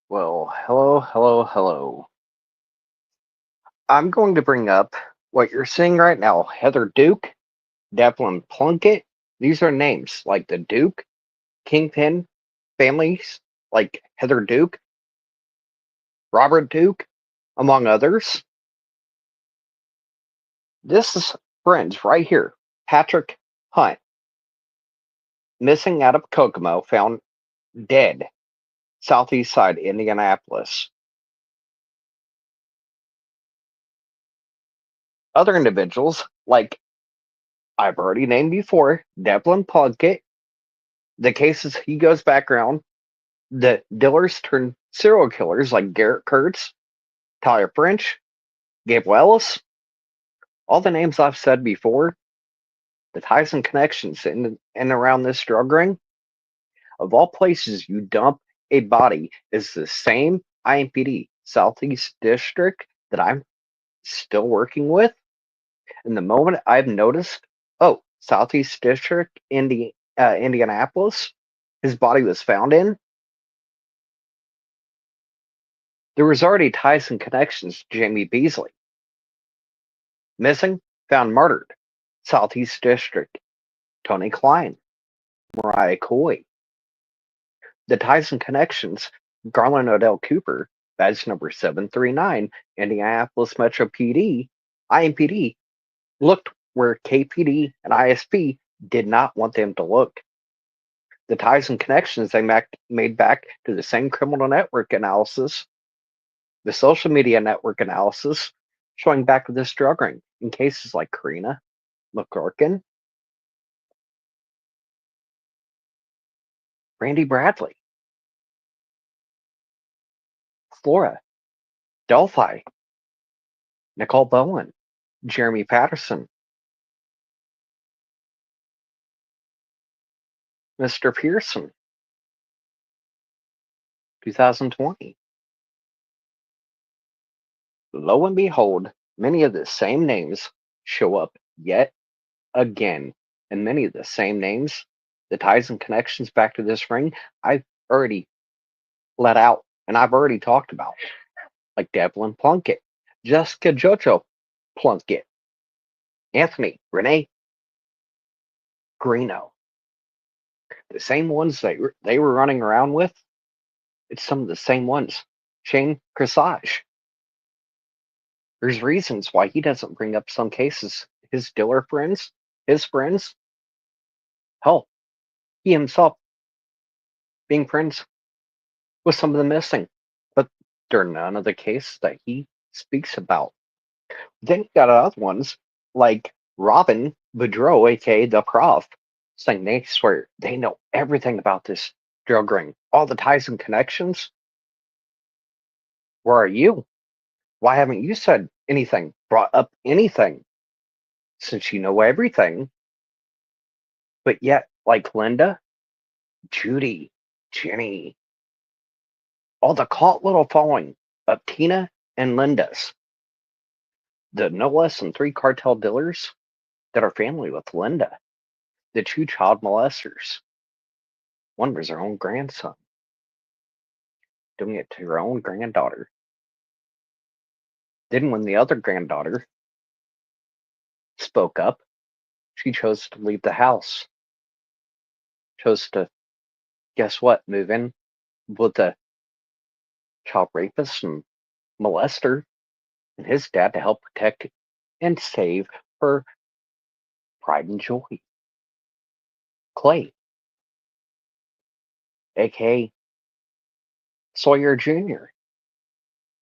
Well, hello, hello, hello. I'm going to bring up what you're seeing right now. Heather Duke, Devlin Plunkett. These are names like the Duke, Kingpin families, like Heather Duke, Robert Duke, among others. This is friends right here. Patrick Hunt, missing out of Kokomo, found dead, southeast side, Indianapolis. Other individuals, like I've already named before, Devlin Plunkett. The cases he goes background, the dealers turned serial killers like Garrett Kurtz, Tyler French, Gabe Wells, all the names I've said before, the ties and connections in and around this drug ring, of all places you dump a body, is the same IMPD Southeast District that I'm still working with. And the moment I've noticed, oh, Southeast District, Indianapolis, his body was found in, there was already ties and connections to Jamie Beasley. Missing, found murdered. Southeast District, Tony Klein, Mariah Coy. The ties and connections, Garland Odell Cooper, badge number 739, Indianapolis Metro PD, IMPD, looked where KPD and ISP did not want them to look. The ties and connections they made back to the same criminal network analysis, the social media network analysis, showing back to this drug ring in cases like Karina McCorkin, Randy Bradley, Flora, Delphi, Nicole Bowen, Jeremy Patterson, Mr. Pearson, 2020. Lo and behold, many of the same names show up yet again. And many of the same names, the ties and connections back to this ring, I've already let out and I've already talked about, like Devlin Plunkett, Jessica Jojo Plunkett, Anthony Renee Greeno. The same ones they were running around with, it's some of the same ones. Shane Corsage. There's reasons why he doesn't bring up some cases. His dealer friends, his friends, hell, he himself being friends with some of the missing, but they're none of the cases that he speaks about. Then you got other ones like Robin Boudreau, aka the Prof, saying they swear they know everything about this drug ring, all the ties and connections. Where are you? Why haven't you said anything, brought up anything, since you know everything? But yet, like Linda, Judy, Jenny, all the cult little following of Tina and Linda's, the no less than three cartel dealers that are family with Linda, the two child molesters. One was her own grandson, doing it to her own granddaughter. Then, when the other granddaughter spoke up, she chose to leave the house, chose to, guess what, move in with a child rapist and molester and his dad to help protect and save her pride and joy. Clay, aka Sawyer Jr.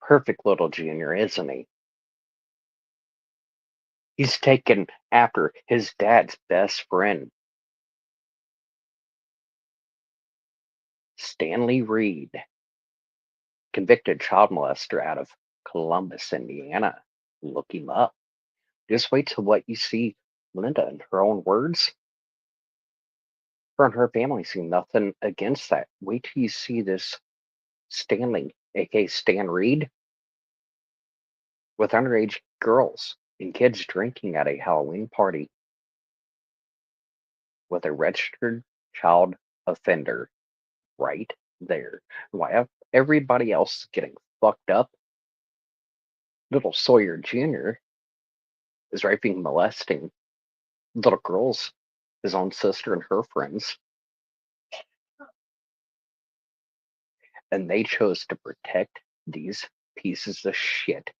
Perfect little junior, isn't he? He's taken after his dad's best friend, Stanley Reed, convicted child molester out of Columbus, Indiana. Look him up. Just wait till what you see Linda in her own words. Her and her family see nothing against that. Wait till you see this Stanley, aka Stan Reed, with underage girls and kids drinking at a Halloween party with a registered child offender right there. While everybody else is getting fucked up, little Sawyer Jr. is raping, molesting little girls, his own sister and her friends, and they chose to protect these pieces of shit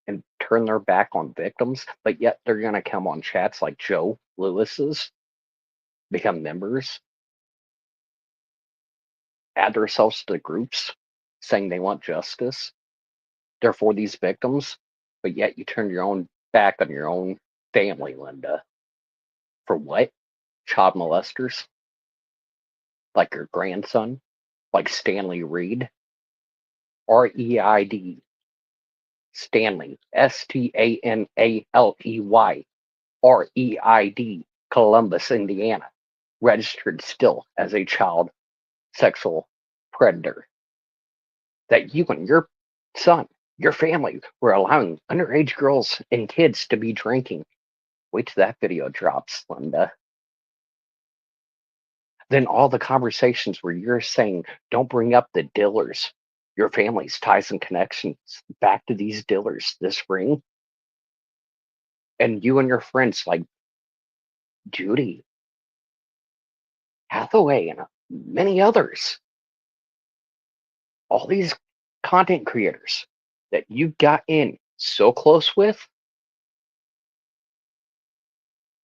and turn their back on victims, but yet they're gonna come on chats like Joe Lewis's, become members, add themselves to the groups saying they want justice. They're for these victims, but yet you turn your own back on your own family, Linda. For what? Child molesters? Like your grandson? Like Stanley Reed? REID. Stanley. STANALEY. REID. Columbus, Indiana. Registered still as a child sexual predator. That you and your son, your family, were allowing underage girls and kids to be drinking. Wait till that video drops, Linda. Then all the conversations where you're saying, don't bring up the Dillers, your family's ties and connections back to these Dillers this ring, and you and your friends like Judy, Hathaway, and many others, all these content creators that you got in so close with,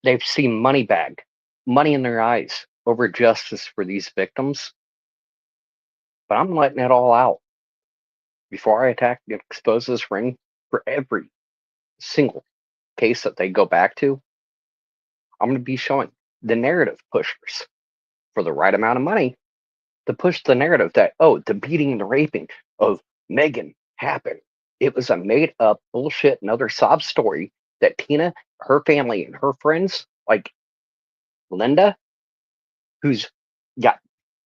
they've seen money bag, money in their eyes over justice for these victims. But I'm letting it all out before I attack and expose this ring for every single case that they go back to. I'm going to be showing the narrative pushers for the right amount of money to push the narrative that, oh, the beating and the raping of Megan happened. It was a made up bullshit, another sob story that Tina, her family, and her friends, like Linda, who's got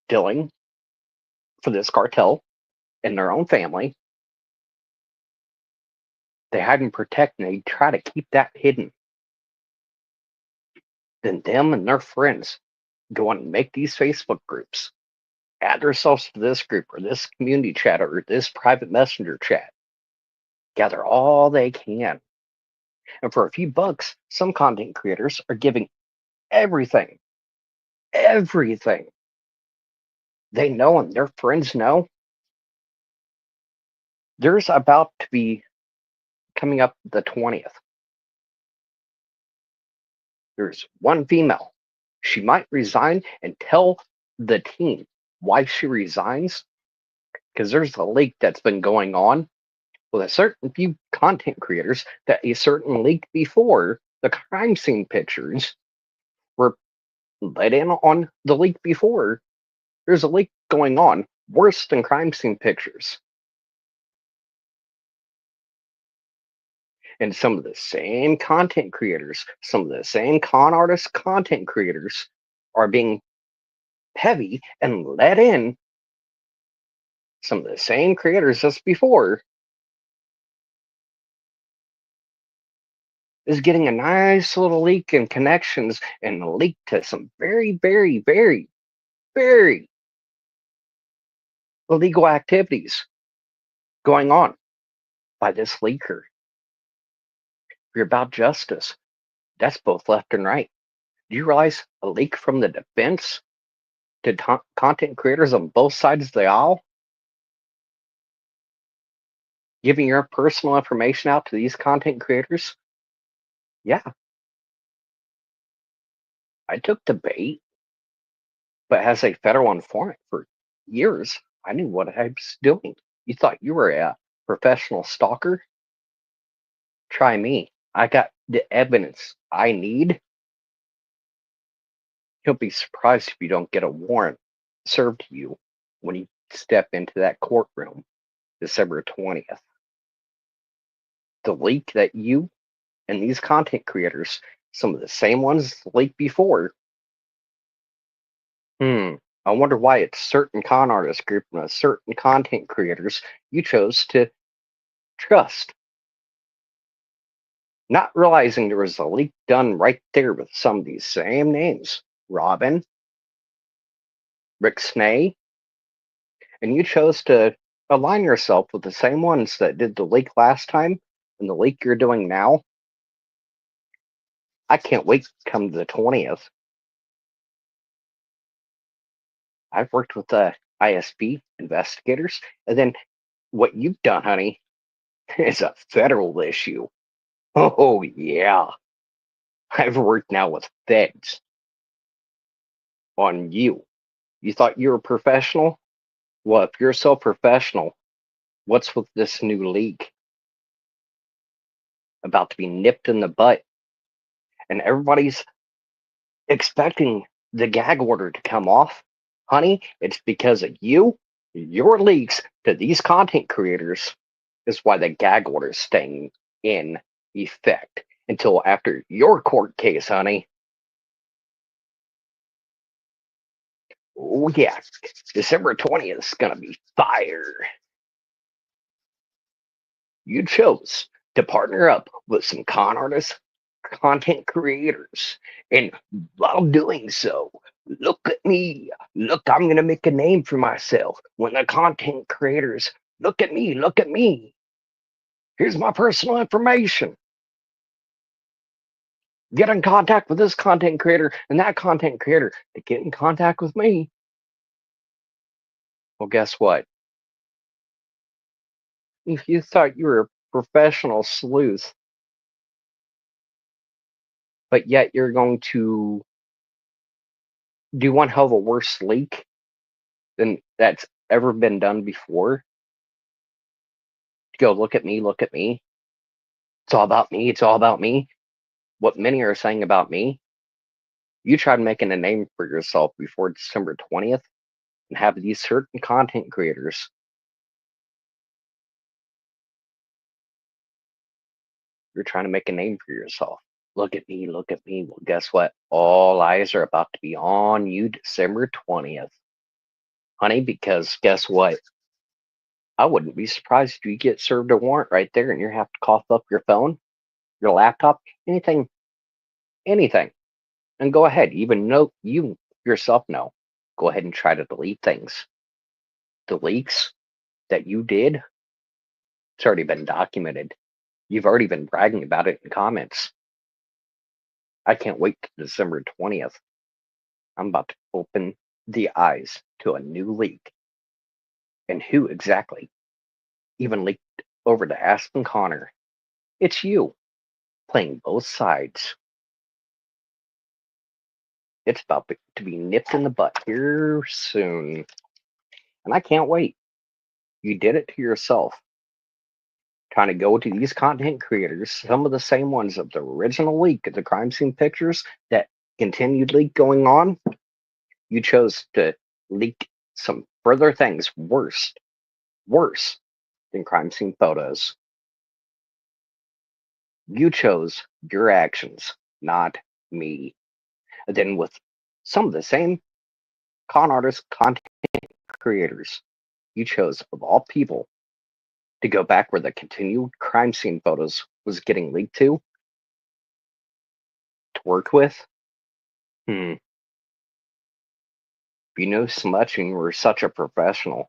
billing for this cartel in their own family, they hide and protect and they try to keep that hidden. Then them and their friends go on and make these Facebook groups, add themselves to this group or this community chat or this private messenger chat, gather all they can. And for a few bucks, some content creators are giving everything, everything they know and their friends know. There's about to be coming up the 20th. There's one female. She might resign and tell the team why she resigns because there's a leak that's been going on with a certain few content creators that a certain leak before the crime scene pictures were let in on the leak before. There's a leak going on worse than crime scene pictures. And some of the same content creators, some of the same con artist content creators are being heavy and let in. Some of the same creators as before is getting a nice little leak in connections and a leak to some very, very, very, very illegal activities going on. by this leaker. You're about justice. That's both left and right. Do you realize a leak from the defense to content creators on both sides of the aisle, giving your personal information out to these content creators? Yeah, I took the bait, but as a federal informant for years, I knew what I was doing. You thought you were a professional stalker? Try me. I got the evidence I need. You'll be surprised if you don't get a warrant served to you when you step into that courtroom December 20th. The leak that you and these content creators, some of the same ones leaked before. I wonder why it's certain con artist group and a certain content creators you chose to trust. Not realizing there was a leak done right there with some of these same names. Robin, Rick Snay, and you chose to align yourself with the same ones that did the leak last time and the leak you're doing now. I can't wait to come to the 20th. I've worked with the ISP investigators, and then what you've done, honey, is a federal issue. Oh, yeah. I've worked now with feds on you. You thought you were professional? Well, if you're so professional, what's with this new leak about to be nipped in the butt? And everybody's expecting the gag order to come off. Honey, it's because of you, your leaks to these content creators is why the gag order is staying in effect until after your court case, honey. Oh, yeah. December 20th is going to be fire. You chose to partner up with some con artists, content creators, and while doing so, look at me. Look, I'm going to make a name for myself. When the content creators look at me, look at me. Here's my personal information. Get in contact with this content creator and that content creator to get in contact with me. Well, guess what? If you thought you were a professional sleuth, but yet you're going to do one hell of a worse leak than that's ever been done before, to go, look at me, look at me. It's all about me. It's all about me. What many are saying about me, you tried making a name for yourself before December 20th and have these certain content creators. You're trying to make a name for yourself. Look at me, look at me. Well, guess what? All eyes are about to be on you December 20th, honey, because guess what? I wouldn't be surprised if you get served a warrant right there and you have to cough up your phone, your laptop, anything, anything. And go ahead, even know you yourself know. Go ahead and try to delete things. The leaks that you did, it's already been documented. You've already been bragging about it in comments. I can't wait till December 20th. I'm about to open the eyes to a new leak. And who exactly even leaked over to Aspen Connor? It's you playing both sides. It's about to be nipped in the butt here soon. And I can't wait. You did it to yourself. Trying to go to these content creators, some of the same ones of the original leak of the crime scene pictures that continued leak going on. You chose to leak some further things worse than crime scene photos. You chose your actions, not me. And then with some of the same con artists, content creators, you chose, of all people, to go back where the continued crime scene photos was getting leaked to work with. If you know so much and you were such a professional,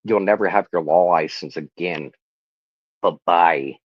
you'll never have your law license again. Bye bye.